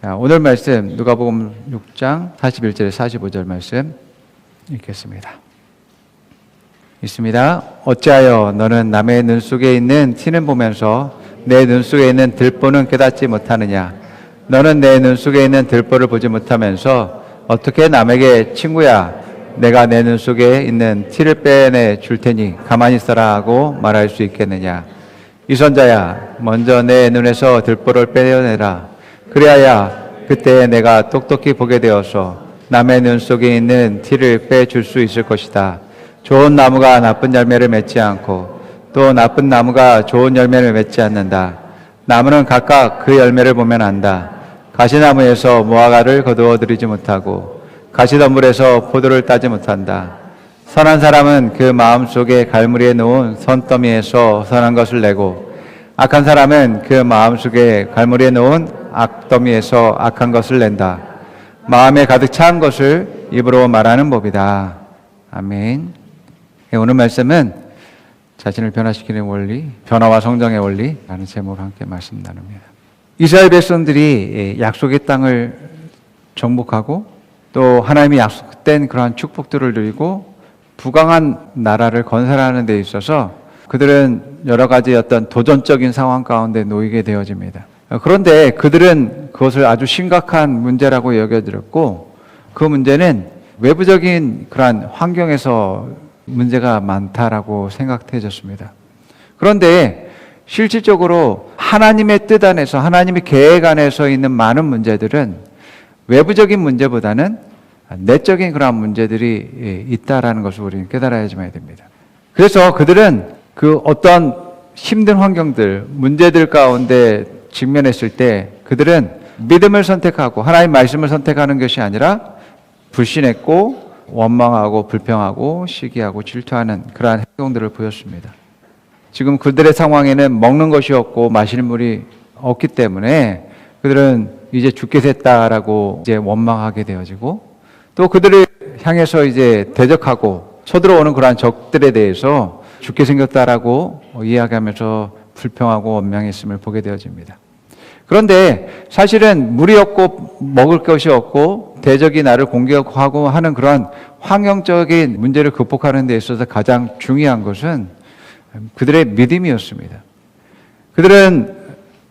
자, 오늘 말씀 누가복음 6장 41절에 45절 말씀 읽겠습니다. 있습니다. 어찌하여 너는 남의 눈 속에 있는 티는 보면서 내 눈 속에 있는 들보는 깨닫지 못하느냐? 너는 내 눈 속에 있는 들보를 보지 못하면서 어떻게 남에게 친구야, 내가 내 눈 속에 있는 티를 빼내 줄 테니 가만히 있어라 하고 말할 수 있겠느냐? 이선자야, 먼저 내 눈에서 들보를 빼내라. 그래야 그때 내가 똑똑히 보게 되어서 남의 눈 속에 있는 티를 빼줄 수 있을 것이다. 좋은 나무가 나쁜 열매를 맺지 않고 또 나쁜 나무가 좋은 열매를 맺지 않는다. 나무는 각각 그 열매를 보면 안다. 가시나무에서 무화과를 거두어 들이지 못하고 가시덤불에서 포도를 따지 못한다. 선한 사람은 그 마음속에 갈무리에 놓은 선더미에서 선한 것을 내고 악한 사람은 그 마음속에 갈무리에 놓은 악더미에서 악한 것을 낸다. 마음에 가득 찬 것을 입으로 말하는 법이다. 아멘. 오늘 말씀은 자신을 변화시키는 원리, 변화와 성장의 원리라는 제목으로 함께 말씀 나눕니다. 이스라엘 백성들이 약속의 땅을 정복하고 또 하나님이 약속된 그러한 축복들을 누리고 부강한 나라를 건설하는 데 있어서 그들은 여러 가지 어떤 도전적인 상황 가운데 놓이게 되어집니다. 그런데 그들은 그것을 아주 심각한 문제라고 여겨들었고 그 문제는 외부적인 그러한 환경에서 문제가 많다라고 생각해졌습니다. 그런데 실질적으로 하나님의 뜻 안에서 하나님의 계획 안에서 있는 많은 문제들은 외부적인 문제보다는 내적인 그런 문제들이 있다라는 것을 우리는 깨달아야지만 됩니다. 그래서 그들은 그 어떤 힘든 환경들, 문제들 가운데 직면했을 때 그들은 믿음을 선택하고 하나님의 말씀을 선택하는 것이 아니라 불신했고 원망하고 불평하고 시기하고 질투하는 그러한 행동들을 보였습니다. 지금 그들의 상황에는 먹는 것이 없고 마시는 물이 없기 때문에 그들은 이제 죽게 됐다라고 이제 원망하게 되어지고 또 그들을 향해서 이제 대적하고 쳐들어오는 그러한 적들에 대해서 죽게 생겼다라고 이야기하면서 불평하고 원망했음을 보게 되어집니다. 그런데 사실은 물이 없고 먹을 것이 없고 대적이 나를 공격하고 하는 그런 환경적인 문제를 극복하는 데 있어서 가장 중요한 것은 그들의 믿음이었습니다. 그들은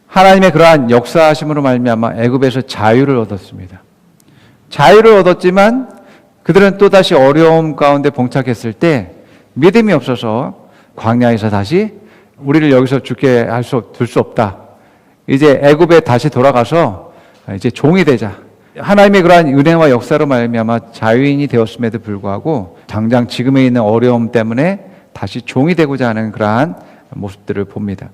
하나님의 그러한 역사하심으로 말미암아 애굽에서 자유를 얻었습니다. 자유를 얻었지만 그들은 또다시 어려움 가운데 봉착했을 때 믿음이 없어서 광야에서 다시 우리를 여기서 죽게 둘 수 없다. 이제 애굽에 다시 돌아가서 이제 종이 되자. 하나님의 그러한 은혜와 역사로 말미암아 자유인이 되었음에도 불구하고 당장 지금에 있는 어려움 때문에 다시 종이 되고자 하는 그러한 모습들을 봅니다.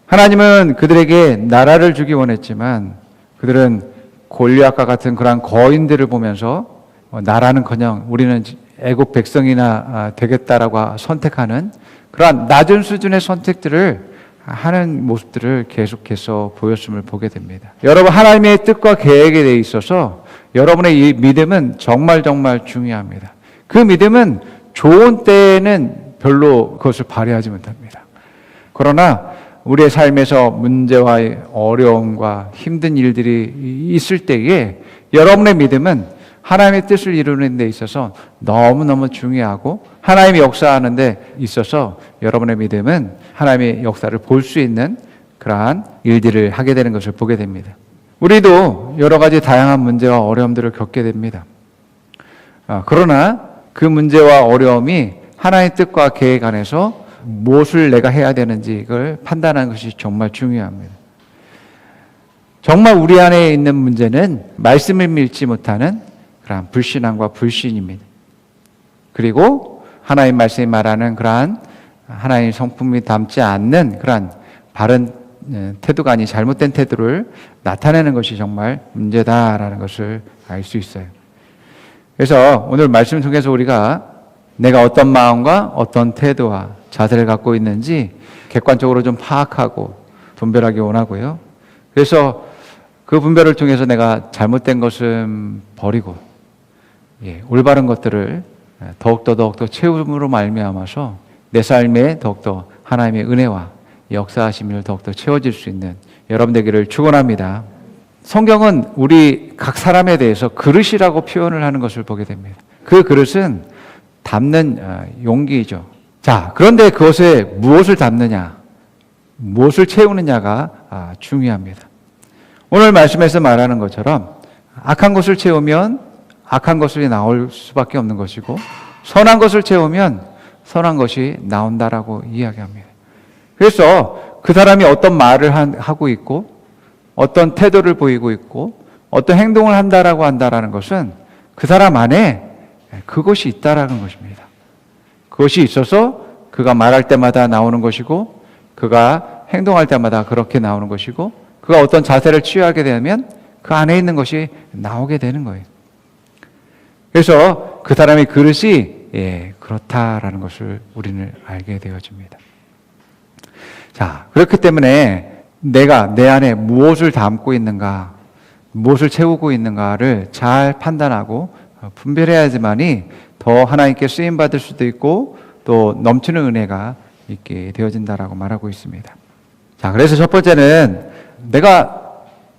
하나님은 그들에게 나라를 주기 원했지만 그들은 골리앗과 같은 그러한 거인들을 보면서 나라는커녕 우리는 애굽 백성이나 되겠다라고 선택하는 그러한 낮은 수준의 선택들을 하는 모습들을 계속해서 보였음을 보게 됩니다. 여러분, 하나님의 뜻과 계획에 대해 있어서 여러분의 이 믿음은 정말 중요합니다. 그 믿음은 좋은 때에는 별로 그것을 발휘하지 못합니다. 그러나 우리의 삶에서 문제와 어려움과 힘든 일들이 있을 때에 여러분의 믿음은 하나님의 뜻을 이루는 데 있어서 너무너무 중요하고 하나님이 역사하는 데 있어서 여러분의 믿음은 하나님의 역사를 볼 수 있는 그러한 일들을 하게 되는 것을 보게 됩니다. 우리도 여러 가지 다양한 문제와 어려움들을 겪게 됩니다. 그러나 그 문제와 어려움이 하나님의 뜻과 계획 안에서 무엇을 내가 해야 되는지 이걸 판단하는 것이 정말 중요합니다. 정말 우리 안에 있는 문제는 말씀을 믿지 못하는 그러한 불신앙과 불신입니다. 그리고 하나님 말씀이 말하는 그러한 하나님의 성품이 담지 않는 그러한 바른 태도가 아닌 잘못된 태도를 나타내는 것이 정말 문제다라는 것을 알 수 있어요. 그래서 오늘 말씀 통해서 우리가 내가 어떤 마음과 어떤 태도와 자세를 갖고 있는지 객관적으로 좀 파악하고 분별하기 원하고요. 그래서 그 분별을 통해서 내가 잘못된 것은 버리고 올바른 것들을 더욱더 채움으로 말미암아서 내 삶에 더욱더 하나님의 은혜와 역사하심을 더욱더 채워질 수 있는 여러분 되기를 축원합니다. 성경은 우리 각 사람에 대해서 그릇이라고 표현을 하는 것을 보게 됩니다. 그 그릇은 담는 용기이죠. 자, 그런데 그것에 무엇을 담느냐, 무엇을 채우느냐가 중요합니다. 오늘 말씀에서 말하는 것처럼 악한 것을 채우면 악한 것이 나올 수밖에 없는 것이고, 선한 것을 채우면 선한 것이 나온다라고 이야기합니다. 그래서 그 사람이 어떤 말을 하고 있고, 어떤 태도를 보이고 있고, 어떤 행동을 한다라는 것은 그 사람 안에 그것이 있다라는 것입니다. 그것이 있어서 그가 말할 때마다 나오는 것이고, 그가 행동할 때마다 그렇게 나오는 것이고, 그가 어떤 자세를 취하게 되면 그 안에 있는 것이 나오게 되는 거예요. 그래서 그 사람의 그릇이 그렇다라는 것을 우리는 알게 되어집니다. 자, 그렇기 때문에 내가 내 안에 무엇을 담고 있는가, 무엇을 채우고 있는가를 잘 판단하고 분별해야지만이 더 하나님께 쓰임받을 수도 있고 또 넘치는 은혜가 있게 되어진다라고 말하고 있습니다. 자, 그래서 첫 번째는 내가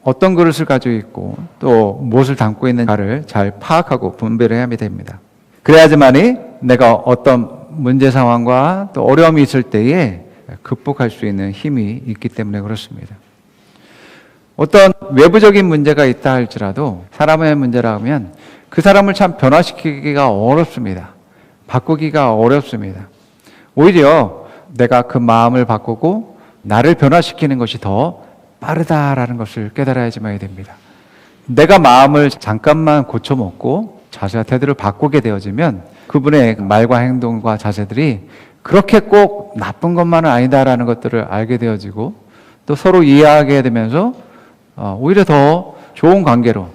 어떤 그릇을 가지고 있고 또 무엇을 담고 있는가를 잘 파악하고 분별해야 됩니다. 그래야지만이 내가 어떤 문제 상황과 또 어려움이 있을 때에 극복할 수 있는 힘이 있기 때문에 그렇습니다. 어떤 외부적인 문제가 있다 할지라도 사람의 문제라 하면 그 사람을 참 변화시키기가 어렵습니다. 바꾸기가 어렵습니다. 오히려 내가 그 마음을 바꾸고 나를 변화시키는 것이 더 빠르다라는 것을 깨달아야지만 됩니다. 내가 마음을 잠깐만 고쳐먹고 자세와 태도를 바꾸게 되어지면 그분의 말과 행동과 자세들이 그렇게 꼭 나쁜 것만은 아니다라는 것들을 알게 되어지고 또 서로 이해하게 되면서 오히려 더 좋은 관계로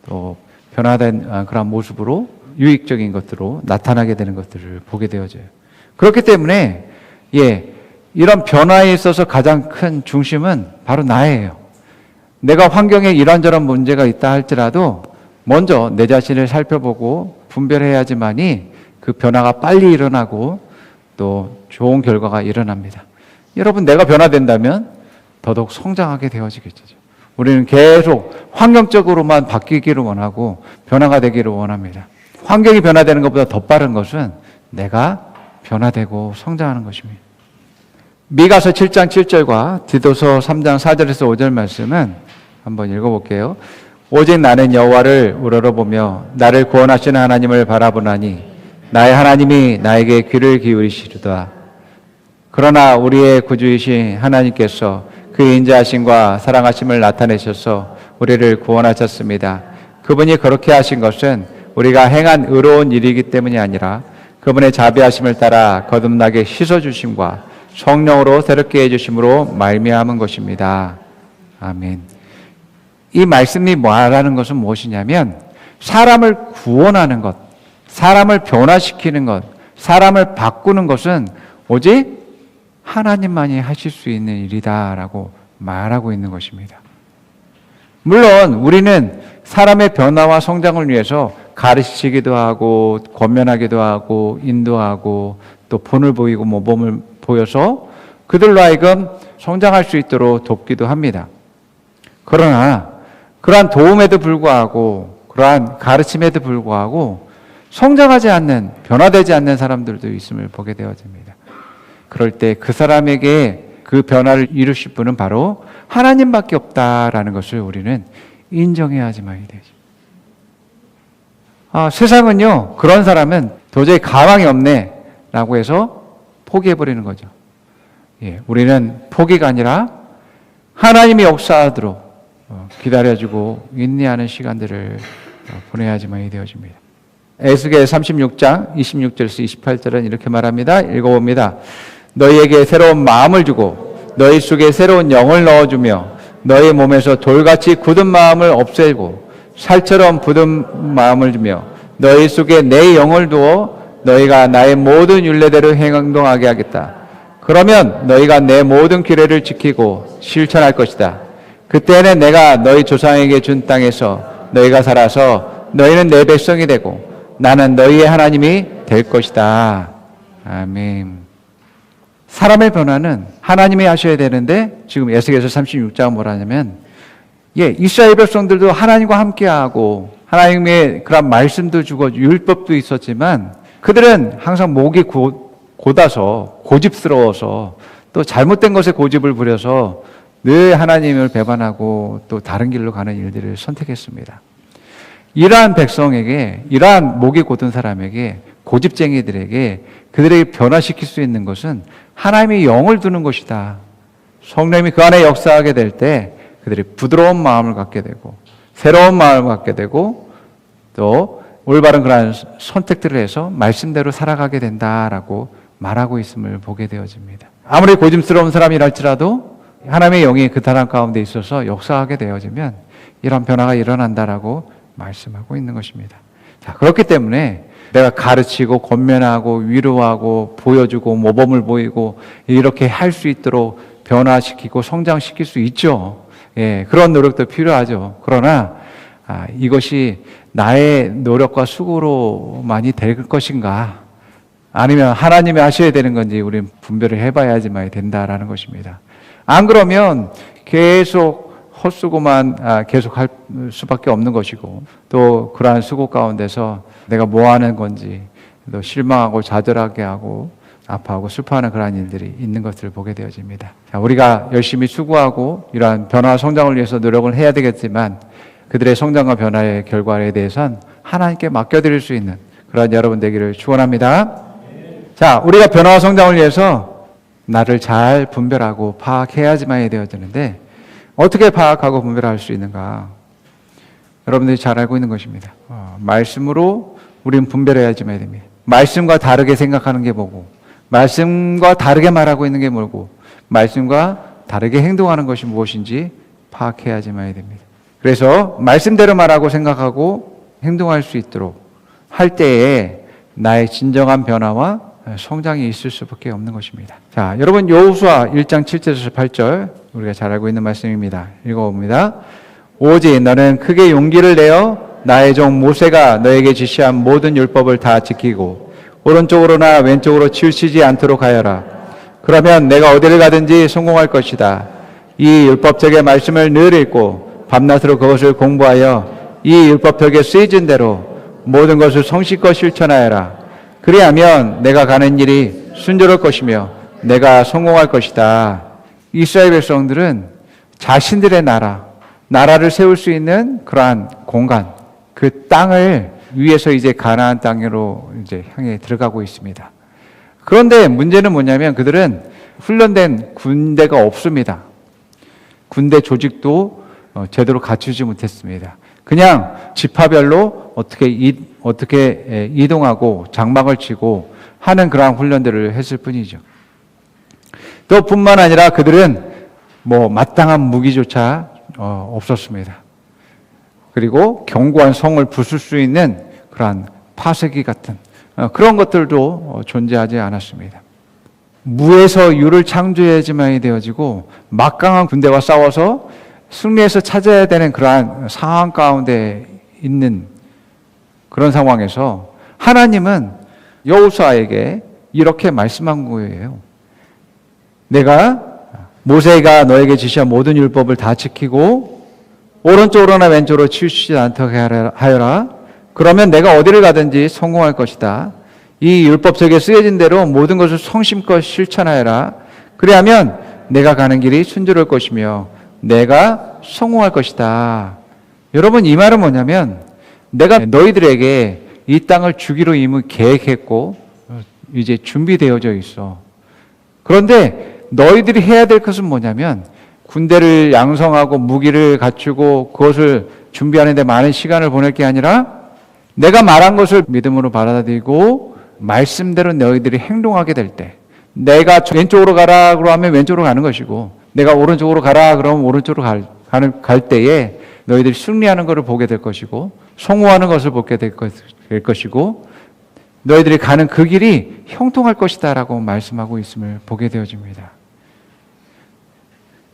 또 변화된 그런 모습으로 유익적인 것들로 나타나게 되는 것들을 보게 되어져요. 그렇기 때문에 이런 변화에 있어서 가장 큰 중심은 바로 나예요. 내가 환경에 이런저런 문제가 있다 할지라도 먼저 내 자신을 살펴보고 분별해야지만이 그 변화가 빨리 일어나고 또 좋은 결과가 일어납니다. 여러분, 내가 변화된다면 더더욱 성장하게 되어지겠죠. 우리는 계속 환경적으로만 바뀌기를 원하고 변화가 되기를 원합니다. 환경이 변화되는 것보다 더 빠른 것은 내가 변화되고 성장하는 것입니다. 미가서 7장 7절과 디도서 3장 4절에서 5절 말씀은 한번 읽어볼게요. 오직 나는 여호와를 우러러보며 나를 구원하시는 하나님을 바라보나니 나의 하나님이 나에게 귀를 기울이시리도다. 그러나 우리의 구주이신 하나님께서 그 인자하심과 사랑하심을 나타내셔서 우리를 구원하셨습니다. 그분이 그렇게 하신 것은 우리가 행한 의로운 일이기 때문이 아니라 그분의 자비하심을 따라 거듭나게 씻어주심과 성령으로 새롭게 해주심으로 말미암은 것입니다. 아멘. 이 말씀이 말하는 것은 무엇이냐면 사람을 구원하는 것, 사람을 변화시키는 것, 사람을 바꾸는 것은 오직 하나님만이 하실 수 있는 일이다라고 말하고 있는 것입니다. 물론 우리는 사람의 변화와 성장을 위해서 가르치기도 하고 권면하기도 하고 인도하고 또 본을 보이고 모범을 보여서 그들로 하여금 성장할 수 있도록 돕기도 합니다. 그러나 그러한 도움에도 불구하고 그러한 가르침에도 불구하고 성장하지 않는, 변화되지 않는 사람들도 있음을 보게 되어집니다. 그럴 때 그 사람에게 그 변화를 이루실 분은 바로 하나님밖에 없다라는 것을 우리는 인정해야지만이 되죠. 세상은요, 그런 사람은 도저히 가망이 없네 라고 해서 포기해버리는 거죠. 우리는 포기가 아니라 하나님이 역사하도록 기다려주고 인내하는 시간들을 보내야지만이 되어집니다. 에스겔 36장 26절에서 28절은 이렇게 말합니다. 읽어봅니다. 너희에게 새로운 마음을 주고 너희 속에 새로운 영을 넣어주며 너희 몸에서 돌같이 굳은 마음을 없애고 살처럼 굳은 마음을 주며 너희 속에 내 영을 두어 너희가 나의 모든 율례대로 행동하게 하겠다. 그러면 너희가 내 모든 규례를 지키고 실천할 것이다. 그때는 내가 너희 조상에게 준 땅에서 너희가 살아서 너희는 내 백성이 되고 나는 너희의 하나님이 될 것이다. 아멘. 사람의 변화는 하나님이 하셔야 되는데 지금 에스겔서 36장은 뭐라 하냐면 예, 이스라엘 백성들도 하나님과 함께하고 하나님의 그런 말씀도 주고 율법도 있었지만 그들은 항상 목이 곧아서 고집스러워서 또 잘못된 것에 고집을 부려서 늘 하나님을 배반하고 또 다른 길로 가는 일들을 선택했습니다. 이러한 백성에게, 이러한 목이 곧은 사람에게, 고집쟁이들에게 그들에게 변화시킬 수 있는 것은 하나님의 영을 두는 것이다. 성령님이 그 안에 역사하게 될 때 그들이 부드러운 마음을 갖게 되고 새로운 마음을 갖게 되고 또 올바른 그러한 선택들을 해서 말씀대로 살아가게 된다라고 말하고 있음을 보게 되어집니다. 아무리 고집스러운 사람이랄지라도 하나님의 영이 그 사람 가운데 있어서 역사하게 되어지면 이런 변화가 일어난다라고 말씀하고 있는 것입니다. 자, 그렇기 때문에 내가 가르치고 권면하고 위로하고 보여주고 모범을 보이고 이렇게 할 수 있도록 변화시키고 성장시킬 수 있죠. 예, 그런 노력도 필요하죠. 그러나 이것이 나의 노력과 수고로만이 될 것인가? 아니면 하나님이 하셔야 되는 건지 우리는 분별을 해봐야지만 된다라는 것입니다. 안 그러면 계속 헛수고만 계속 할 수밖에 없는 것이고 또 그러한 수고 가운데서 내가 뭐 하는 건지 또 실망하고 좌절하게 하고 아파하고 슬퍼하는 그러한 일들이 있는 것을 보게 되어집니다. 자, 우리가 열심히 수고하고 이러한 변화와 성장을 위해서 노력을 해야 되겠지만 그들의 성장과 변화의 결과에 대해서는 하나님께 맡겨드릴 수 있는 그러한 여러분 되기를 축원합니다. 자, 우리가 변화와 성장을 위해서 나를 잘 분별하고 파악해야지만 되어지는데 어떻게 파악하고 분별할 수 있는가? 여러분들이 잘 알고 있는 것입니다. 말씀으로 우리는 분별해야지만 됩니다. 말씀과 다르게 생각하는 게 뭐고 말씀과 다르게 말하고 있는 게 뭐고 말씀과 다르게 행동하는 것이 무엇인지 파악해야지만 됩니다. 그래서 말씀대로 말하고 생각하고 행동할 수 있도록 할 때에 나의 진정한 변화와 성장이 있을 수밖에 없는 것입니다. 자, 여러분 여호수아 1장 7절에서 8절 우리가 잘 알고 있는 말씀입니다. 읽어봅니다. 오직 너는 크게 용기를 내어 나의 종 모세가 너에게 지시한 모든 율법을 다 지키고 오른쪽으로나 왼쪽으로 치우치지 않도록 하여라. 그러면 내가 어디를 가든지 성공할 것이다. 이 율법책의 말씀을 늘 읽고 밤낮으로 그것을 공부하여 이 율법책에 쓰여진 대로 모든 것을 성실껏 실천하여라. 그리하면 내가 가는 일이 순조로울 것이며 내가 성공할 것이다. 이스라엘 백성들은 자신들의 나라를 세울 수 있는 그러한 공간, 그 땅을 위에서 이제 가나안 땅으로 이제 향해 들어가고 있습니다. 그런데 문제는 뭐냐면 그들은 훈련된 군대가 없습니다. 군대 조직도 제대로 갖추지 못했습니다. 그냥 지파별로 어떻게 이동하고 장막을 치고 하는 그러한 훈련들을 했을 뿐이죠. 또 뿐만 아니라 그들은 마땅한 무기조차 없었습니다. 그리고 견고한 성을 부술 수 있는 그러한 파쇄기 같은 그런 것들도 존재하지 않았습니다. 무에서 유를 창조해야지만 되어지고 막강한 군대와 싸워서 승리해서 찾아야 되는 그러한 상황 가운데 있는 그런 상황에서 하나님은 여호수아에게 이렇게 말씀한 거예요. 내가 모세가 너에게 지시한 모든 율법을 다 지키고 오른쪽으로나 왼쪽으로 치우치지 않도록 하여라. 그러면 내가 어디를 가든지 성공할 것이다. 이 율법책에 쓰여진 대로 모든 것을 성심껏 실천하여라. 그리하면 내가 가는 길이 순조로울 것이며 내가 성공할 것이다. 여러분, 이 말은 뭐냐면 내가 너희들에게 이 땅을 주기로 이미 계획했고 이제 준비되어져 있어. 그런데 너희들이 해야 될 것은 뭐냐면 군대를 양성하고 무기를 갖추고 그것을 준비하는 데 많은 시간을 보낼 게 아니라 내가 말한 것을 믿음으로 받아들이고 말씀대로 너희들이 행동하게 될 때 내가 왼쪽으로 가라 그러면 왼쪽으로 가는 것이고 내가 오른쪽으로 가라 그러면 오른쪽으로 갈 때에 너희들이 승리하는 것을 보게 될 것이고 성공하는 것을 보게 될 것이고 너희들이 가는 그 길이 형통할 것이다 라고 말씀하고 있음을 보게 되어집니다.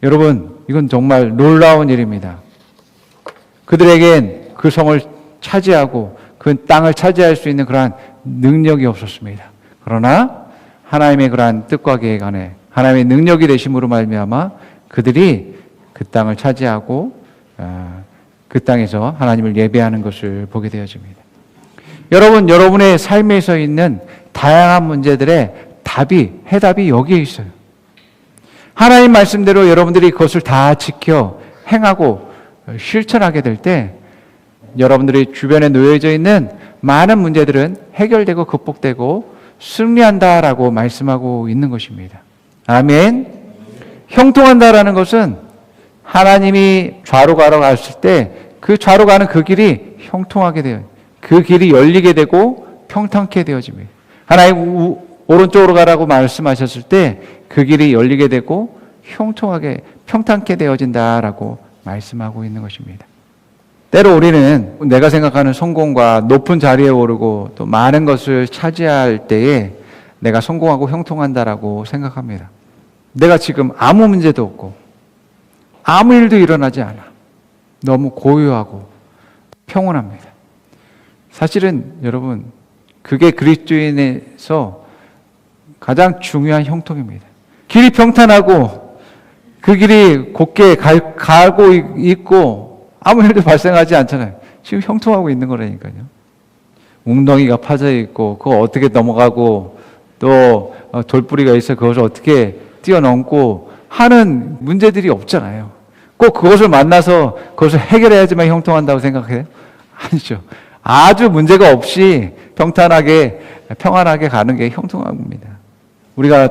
여러분, 이건 정말 놀라운 일입니다. 그들에겐 그 성을 차지하고 그 땅을 차지할 수 있는 그러한 능력이 없었습니다. 그러나 하나님의 그러한 뜻과 계획 안에 하나님의 능력이 되심으로 말미암아 그들이 그 땅을 차지하고 그 땅에서 하나님을 예배하는 것을 보게 되어집니다. 여러분, 여러분의 삶에서 있는 다양한 문제들의 해답이 여기에 있어요. 하나님 말씀대로 여러분들이 그것을 다 지켜 행하고 실천하게 될 때 여러분들이 주변에 놓여져 있는 많은 문제들은 해결되고 극복되고 승리한다라고 말씀하고 있는 것입니다. 아멘. 형통한다라는 것은 하나님이 좌로 가러 갔을 때 그 좌로 가는 그 길이 형통하게 돼요. 그 길이 열리게 되고 평탄케 되어집니다. 하나님 오른쪽으로 가라고 말씀하셨을 때 그 길이 열리게 되고 형통하게 평탄케 되어진다라고 말씀하고 있는 것입니다. 때로 우리는 내가 생각하는 성공과 높은 자리에 오르고 또 많은 것을 차지할 때에 내가 성공하고 형통한다라고 생각합니다. 내가 지금 아무 문제도 없고 아무 일도 일어나지 않아. 너무 고요하고 평온합니다. 사실은 여러분, 그게 그리스도인에서 가장 중요한 형통입니다. 길이 평탄하고 그 길이 곧게 가고 있고 아무 일도 발생하지 않잖아요. 지금 형통하고 있는 거라니까요. 웅덩이가 파져 있고 그거 어떻게 넘어가고 또 돌뿌리가 있어 그것을 어떻게 뛰어넘고 하는 문제들이 없잖아요. 꼭 그것을 만나서 그것을 해결해야지만 형통한다고 생각해요? 아니죠. 아주 문제가 없이 평안하게 가는 게 형통한 겁니다. 우리가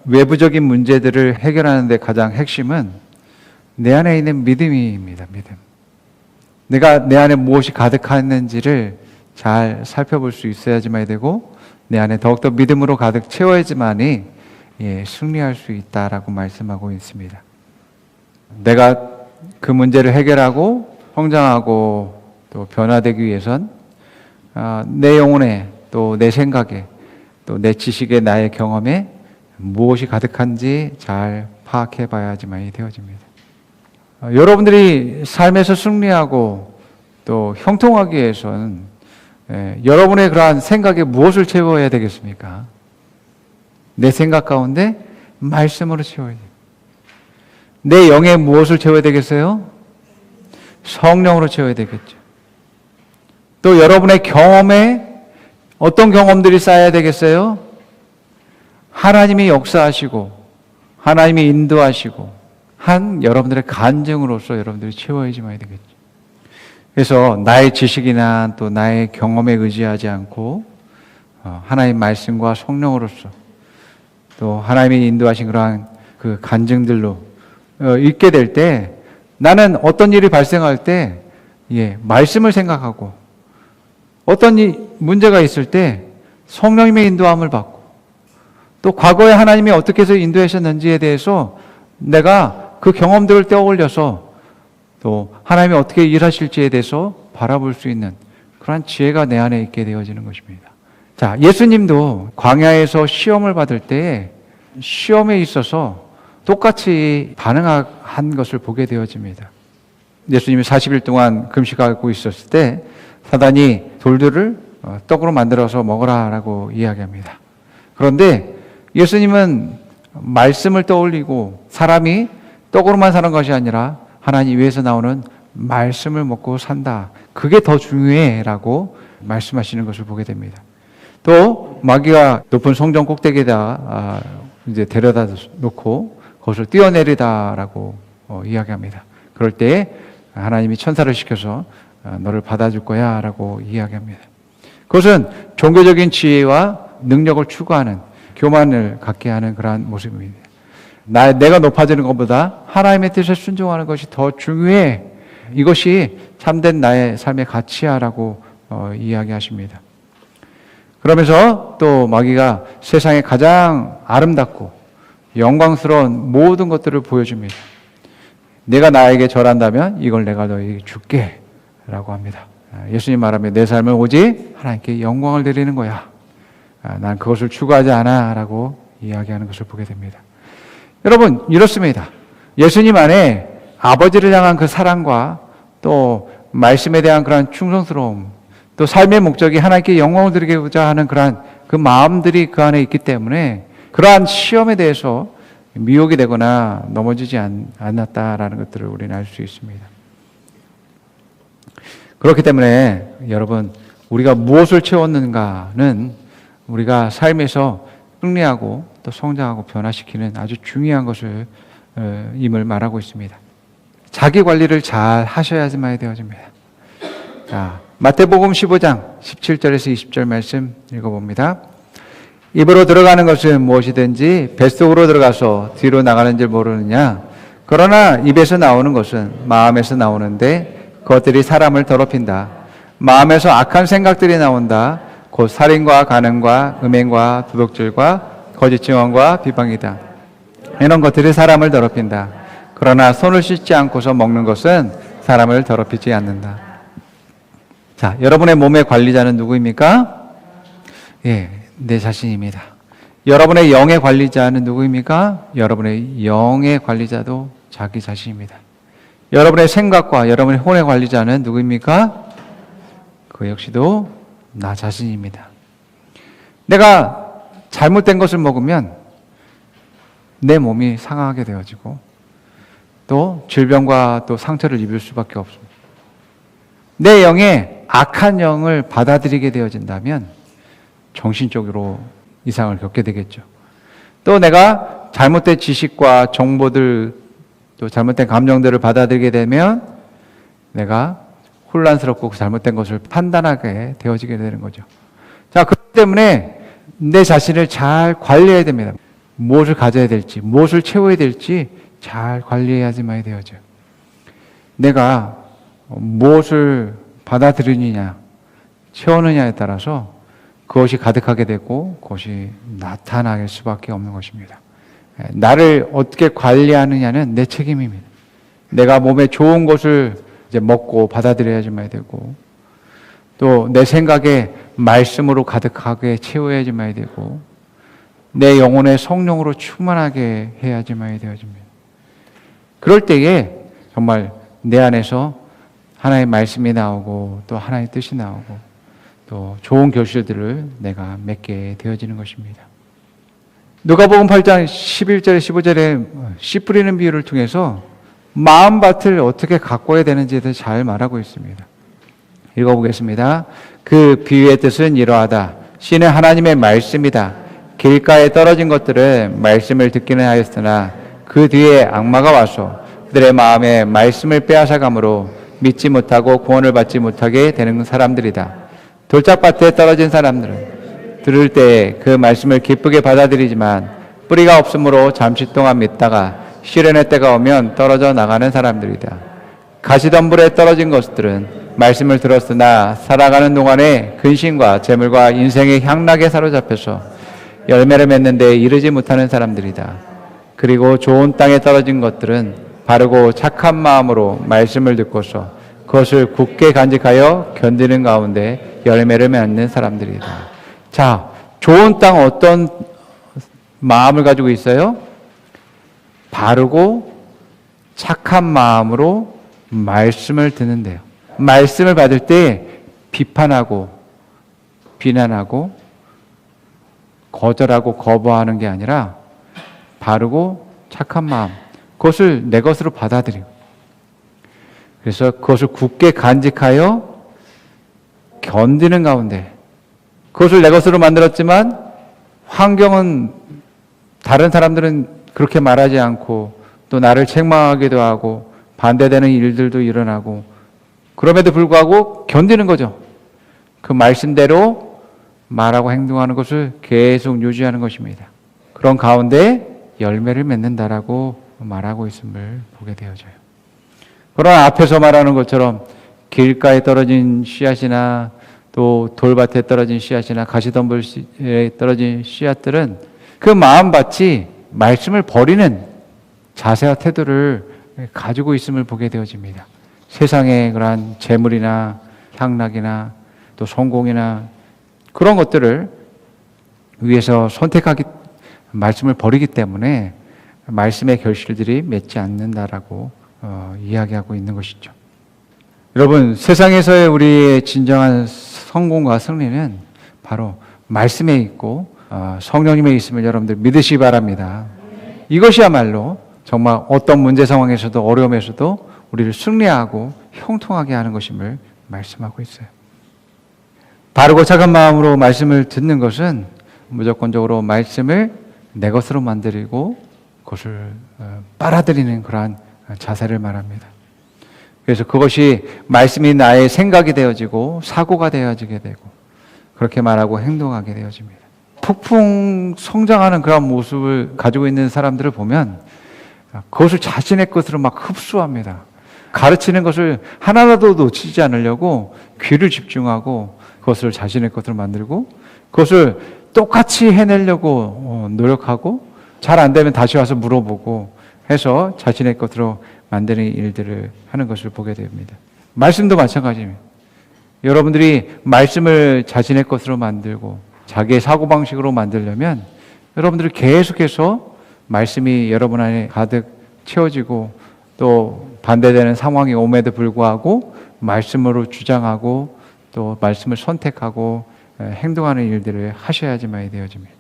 외부적인 문제들을 해결하는 데 가장 핵심은 내 안에 있는 믿음입니다. 믿음. 내가 내 안에 무엇이 가득했는지를 잘 살펴볼 수 있어야지만 되고 내 안에 더욱더 믿음으로 가득 채워야지만이 승리할 수 있다라고 말씀하고 있습니다. 내가 그 문제를 해결하고 성장하고 또 변화되기 위해선 내 영혼에 또 내 생각에 또 내 지식에 나의 경험에 무엇이 가득한지 잘 파악해 봐야지만이 되어집니다. 여러분들이 삶에서 승리하고 또 형통하기 위해서는 여러분의 그러한 생각에 무엇을 채워야 되겠습니까? 내 생각 가운데 말씀으로 채워야 돼요. 내 영에 무엇을 채워야 되겠어요? 성령으로 채워야 되겠죠. 또 여러분의 경험에 어떤 경험들이 쌓여야 되겠어요? 하나님이 역사하시고 하나님이 인도하시고 한 여러분들의 간증으로서 여러분들이 채워야지만 되겠죠. 그래서 나의 지식이나 또 나의 경험에 의지하지 않고 하나님 말씀과 성령으로서 또 하나님이 인도하신 그러한 그 간증들로 있게 될 때 나는 어떤 일이 발생할 때 말씀을 생각하고 어떤 문제가 있을 때 성령님의 인도함을 받고 또 과거에 하나님이 어떻게 해서 인도하셨는지에 대해서 내가 그 경험들을 떠올려서 또 하나님이 어떻게 일하실지에 대해서 바라볼 수 있는 그러한 지혜가 내 안에 있게 되어지는 것입니다. 자, 예수님도 광야에서 시험을 받을 때 시험에 있어서 똑같이 반응한 것을 보게 되어집니다. 예수님이 40일 동안 금식하고 있었을 때 사단이 돌들을 떡으로 만들어서 먹으라라고 이야기합니다. 그런데 예수님은 말씀을 떠올리고 사람이 떡으로만 사는 것이 아니라 하나님 위에서 나오는 말씀을 먹고 산다. 그게 더 중요해라고 말씀하시는 것을 보게 됩니다. 또 마귀가 높은 성전 꼭대기에다 이제 데려다 놓고 그것을 뛰어내리다라고 이야기합니다. 그럴 때 하나님이 천사를 시켜서 너를 받아줄 거야 라고 이야기합니다. 그것은 종교적인 지혜와 능력을 추구하는 교만을 갖게 하는 그러한 모습입니다. 내가 높아지는 것보다 하나님의 뜻에 순종하는 것이 더 중요해. 이것이 참된 나의 삶의 가치야라고 이야기하십니다. 그러면서 또 마귀가 세상에 가장 아름답고 영광스러운 모든 것들을 보여줍니다. 내가 나에게 절한다면 이걸 내가 너에게 줄게 라고 합니다. 예수님 말하면 내 삶을 오직 하나님께 영광을 드리는 거야. 난 그것을 추구하지 않아 라고 이야기하는 것을 보게 됩니다. 여러분, 이렇습니다. 예수님 안에 아버지를 향한 그 사랑과 또 말씀에 대한 그런 충성스러움, 또 삶의 목적이 하나님께 영광을 드리고자 하는 그러한 그 마음들이 그 안에 있기 때문에 그러한 시험에 대해서 미혹이 되거나 넘어지지 않았다라는 것들을 우리는 알 수 있습니다. 그렇기 때문에 여러분, 우리가 무엇을 채웠는가는 우리가 삶에서 승리하고 또 성장하고 변화시키는 아주 중요한 것을 임을 말하고 있습니다. 자기 관리를 잘 하셔야지만 되어집니다. 자, 마태복음 15장 17절에서 20절 말씀 읽어봅니다. 입으로 들어가는 것은 무엇이든지 뱃속으로 들어가서 뒤로 나가는 줄 모르느냐? 그러나 입에서 나오는 것은 마음에서 나오는데 그것들이 사람을 더럽힌다. 마음에서 악한 생각들이 나온다. 곧 살인과 간음과 음행과 도둑질과 거짓 증언과 비방이다. 이런 것들이 사람을 더럽힌다. 그러나 손을 씻지 않고서 먹는 것은 사람을 더럽히지 않는다. 자, 여러분의 몸의 관리자는 누구입니까? 예, 내 자신입니다. 여러분의 영의 관리자는 누구입니까? 여러분의 영의 관리자도 자기 자신입니다. 여러분의 생각과 여러분의 혼의 관리자는 누구입니까? 그 역시도 나 자신입니다. 내가 잘못된 것을 먹으면 내 몸이 상하게 되어지고 또 질병과 또 상처를 입을 수밖에 없습니다. 내 영에 악한 영을 받아들이게 되어진다면 정신적으로 이상을 겪게 되겠죠. 또 내가 잘못된 지식과 정보들 또 잘못된 감정들을 받아들이게 되면 내가 혼란스럽고 잘못된 것을 판단하게 되어지게 되는 거죠. 자, 그렇기 때문에 내 자신을 잘 관리해야 됩니다. 무엇을 가져야 될지, 무엇을 채워야 될지 잘 관리해야지만 되어져요. 내가 무엇을 받아들이느냐, 채우느냐에 따라서 그것이 가득하게 되고 그것이 나타날 수밖에 없는 것입니다. 나를 어떻게 관리하느냐는 내 책임입니다. 내가 몸에 좋은 것을 이제 먹고 받아들여야지만 되고 또 내 생각에 말씀으로 가득하게 채워야지만 되고 내 영혼의 성령으로 충만하게 해야지만 되어집니다. 그럴 때에 정말 내 안에서 하나의 말씀이 나오고 또 하나의 뜻이 나오고 또 좋은 결실들을 내가 맺게 되어지는 것입니다. 누가복음 8장 11절에 15절에 씨 뿌리는 비유를 통해서 마음밭을 어떻게 가꿔야 되는지에 대해서 잘 말하고 있습니다. 읽어보겠습니다. 그 비유의 뜻은 이러하다. 씨는 하나님의 말씀이다. 길가에 떨어진 것들은 말씀을 듣기는 하였으나 그 뒤에 악마가 와서 그들의 마음에 말씀을 빼앗아가므로 믿지 못하고 구원을 받지 못하게 되는 사람들이다. 돌짝밭에 떨어진 사람들은 들을 때에 그 말씀을 기쁘게 받아들이지만 뿌리가 없으므로 잠시 동안 믿다가 시련의 때가 오면 떨어져 나가는 사람들이다. 가시덤불에 떨어진 것들은 말씀을 들었으나 살아가는 동안에 근심과 재물과 인생의 향락에 사로잡혀서 열매를 맺는 데 이르지 못하는 사람들이다. 그리고 좋은 땅에 떨어진 것들은 바르고 착한 마음으로 말씀을 듣고서 그것을 굳게 간직하여 견디는 가운데 열매를 맺는 사람들이다. 자, 좋은 땅 어떤 마음을 가지고 있어요? 바르고 착한 마음으로 말씀을 듣는데요. 말씀을 받을 때 비판하고 비난하고 거절하고 거부하는 게 아니라 바르고 착한 마음, 그것을 내 것으로 받아들이고 그래서 그것을 굳게 간직하여 견디는 가운데 그것을 내 것으로 만들었지만 환경은 다른 사람들은 그렇게 말하지 않고 또 나를 책망하기도 하고 반대되는 일들도 일어나고 그럼에도 불구하고 견디는 거죠. 그 말씀대로 말하고 행동하는 것을 계속 유지하는 것입니다. 그런 가운데 열매를 맺는다라고 말하고 있음을 보게 되어져요. 그러나 앞에서 말하는 것처럼 길가에 떨어진 씨앗이나 또 돌밭에 떨어진 씨앗이나 가시덤불에 떨어진 씨앗들은 그 마음밭이 말씀을 버리는 자세와 태도를 가지고 있음을 보게 되어집니다. 세상의 그러한 재물이나 향락이나 또 성공이나 그런 것들을 위해서 선택하기 말씀을 버리기 때문에 말씀의 결실들이 맺지 않는다라고 이야기하고 있는 것이죠. 여러분, 세상에서의 우리의 진정한 성공과 승리는 바로 말씀에 있고 성령님에 있음을 여러분들 믿으시기 바랍니다. 이것이야말로 정말 어떤 문제 상황에서도 어려움에서도 우리를 승리하고 형통하게 하는 것임을 말씀하고 있어요. 바르고 착한 마음으로 말씀을 듣는 것은 무조건적으로 말씀을 내 것으로 만들고 그것을 빨아들이는 그러한 자세를 말합니다. 그래서 그것이 말씀이 나의 생각이 되어지고 사고가 되어지게 되고 그렇게 말하고 행동하게 되어집니다. 폭풍 성장하는 그런 모습을 가지고 있는 사람들을 보면 그것을 자신의 것으로 막 흡수합니다. 가르치는 것을 하나라도 놓치지 않으려고 귀를 집중하고 그것을 자신의 것으로 만들고 그것을 똑같이 해내려고 노력하고 잘 안 되면 다시 와서 물어보고 해서 자신의 것으로 만드는 일들을 하는 것을 보게 됩니다. 말씀도 마찬가지입니다. 여러분들이 말씀을 자신의 것으로 만들고 자기의 사고방식으로 만들려면 여러분들이 계속해서 말씀이 여러분 안에 가득 채워지고 또 반대되는 상황이 옴에도 불구하고 말씀으로 주장하고 또 말씀을 선택하고 행동하는 일들을 하셔야지만 되어집니다.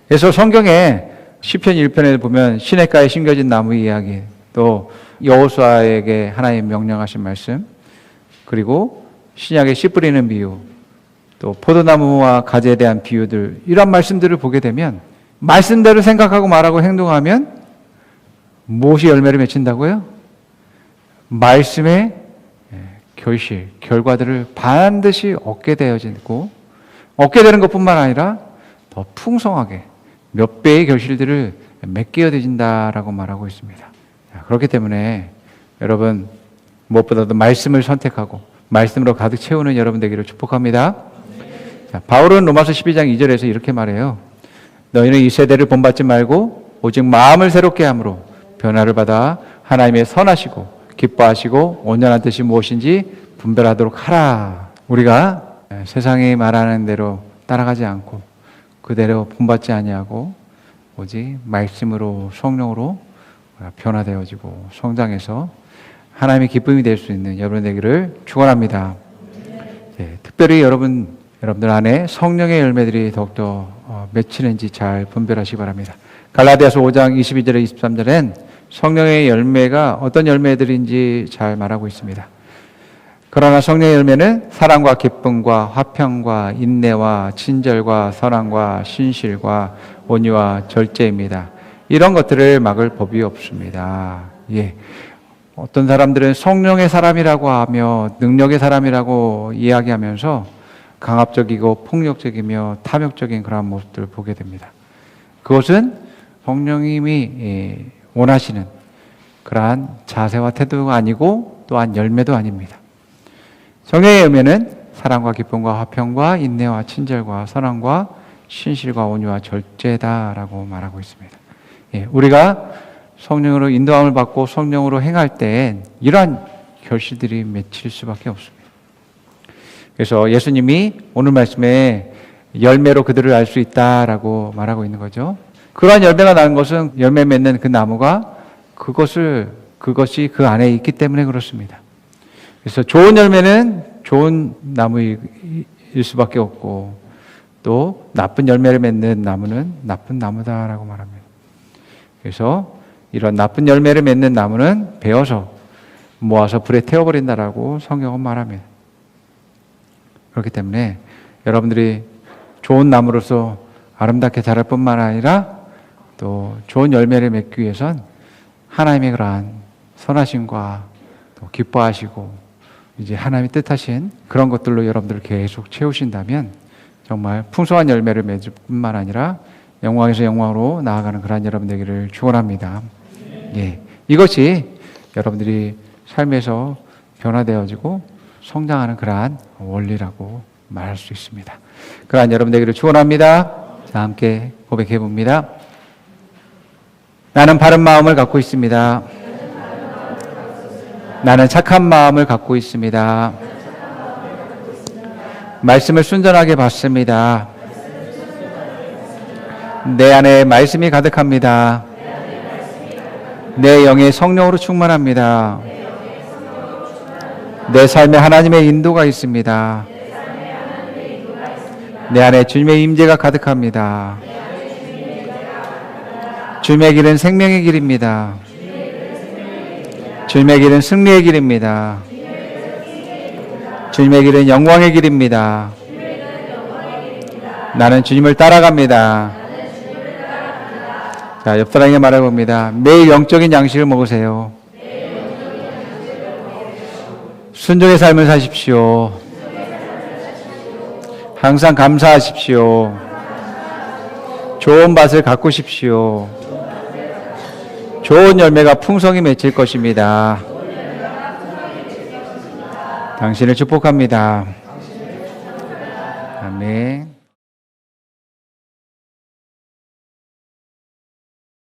그래서 성경에 시편 1편에 보면 시냇가에 심겨진 나무 이야기, 또 여호수아에게 하나님 명령하신 말씀, 그리고 신약의 씨 뿌리는 비유, 또 포도나무와 가지에 대한 비유들, 이런 말씀들을 보게 되면 말씀대로 생각하고 말하고 행동하면 무엇이 열매를 맺힌다고요? 말씀의 결실, 결과들을 반드시 얻게 되어지고 얻게 되는 것뿐만 아니라 더 풍성하게 몇 배의 결실들을 맺게 되어진다라고 말하고 있습니다. 그렇기 때문에 여러분 무엇보다도 말씀을 선택하고 말씀으로 가득 채우는 여러분 되기를 축복합니다. 자, 바울은 로마서 12장 2절에서 이렇게 말해요. 너희는 이 세대를 본받지 말고 오직 마음을 새롭게 함으로 변화를 받아 하나님의 선하시고 기뻐하시고 온전한 뜻이 무엇인지 분별하도록 하라. 우리가 세상이 말하는 대로 따라가지 않고 그대로 본받지 아니하고 오직 말씀으로 성령으로 변화되어지고 성장해서 하나님의 기쁨이 될 수 있는 여러분 되기를 축원합니다. 특별히 여러분들 안에 성령의 열매들이 더욱더 맺히는지 잘 분별하시기 바랍니다. 갈라디아서 5장 22절에 23절엔 성령의 열매가 어떤 열매들인지 잘 말하고 있습니다. 그러나 성령의 열매는 사랑과 기쁨과 화평과 인내와 친절과 선함과 신실과 온유와 절제입니다. 이런 것들을 막을 법이 없습니다. 예. 어떤 사람들은 성령의 사람이라고 하며 능력의 사람이라고 이야기하면서 강압적이고 폭력적이며 탐욕적인 그런 모습들을 보게 됩니다. 그것은 성령님이 원하시는 그러한 자세와 태도가 아니고 또한 열매도 아닙니다. 성령의 열매는 사랑과 기쁨과 화평과 인내와 친절과 선함과 신실과 온유와 절제다라고 말하고 있습니다. 예, 우리가 성령으로 인도함을 받고 성령으로 행할 때 이러한 결실들이 맺힐 수밖에 없습니다. 그래서 예수님이 오늘 말씀에 열매로 그들을 알 수 있다라고 말하고 있는 거죠. 그러한 열매가 나는 것은 열매 맺는 그 나무가 그것이 그 안에 있기 때문에 그렇습니다. 그래서 좋은 열매는 좋은 나무일 수밖에 없고 또 나쁜 열매를 맺는 나무는 나쁜 나무다라고 말합니다. 그래서 이런 나쁜 열매를 맺는 나무는 베어서 모아서 불에 태워버린다라고 성경은 말합니다. 그렇기 때문에 여러분들이 좋은 나무로서 아름답게 자랄 뿐만 아니라 또 좋은 열매를 맺기 위해선 하나님의 그러한 선하심과 또 기뻐하시고 이제 하나님이 뜻하신 그런 것들로 여러분들을 계속 채우신다면 정말 풍성한 열매를 맺을 뿐만 아니라 영광에서 영광으로 나아가는 그러한 여러분 되기를 축원합니다. 예, 이것이 여러분들이 삶에서 변화되어지고 성장하는 그러한 원리라고 말할 수 있습니다. 그러한 여러분 되기를 축원합니다. 자, 함께 고백해 봅니다. 나는 바른 마음을 갖고 있습니다. 나는 착한 마음을 갖고 있습니다. 말씀을 순전하게 받습니다. 내 안에 말씀이 가득합니다. 내 영의 성령으로 충만합니다. 내 삶에 하나님의 인도가 있습니다. 내 안에 주님의 임재가 가득합니다. 주님의 길은 생명의 길입니다. 주님의 길은 승리의 길입니다. 주님의 길은 영광의 길입니다. 나는 주님을 따라갑니다. 자, 옆 사람에게 말해봅니다. 매일 영적인 양식을 먹으세요. 순종의 삶을 사십시오. 항상 감사하십시오. 좋은 밭을 가꾸십시오. 좋은 열매가 풍성히 맺힐 것입니다. 당신을 축복합니다. 아멘.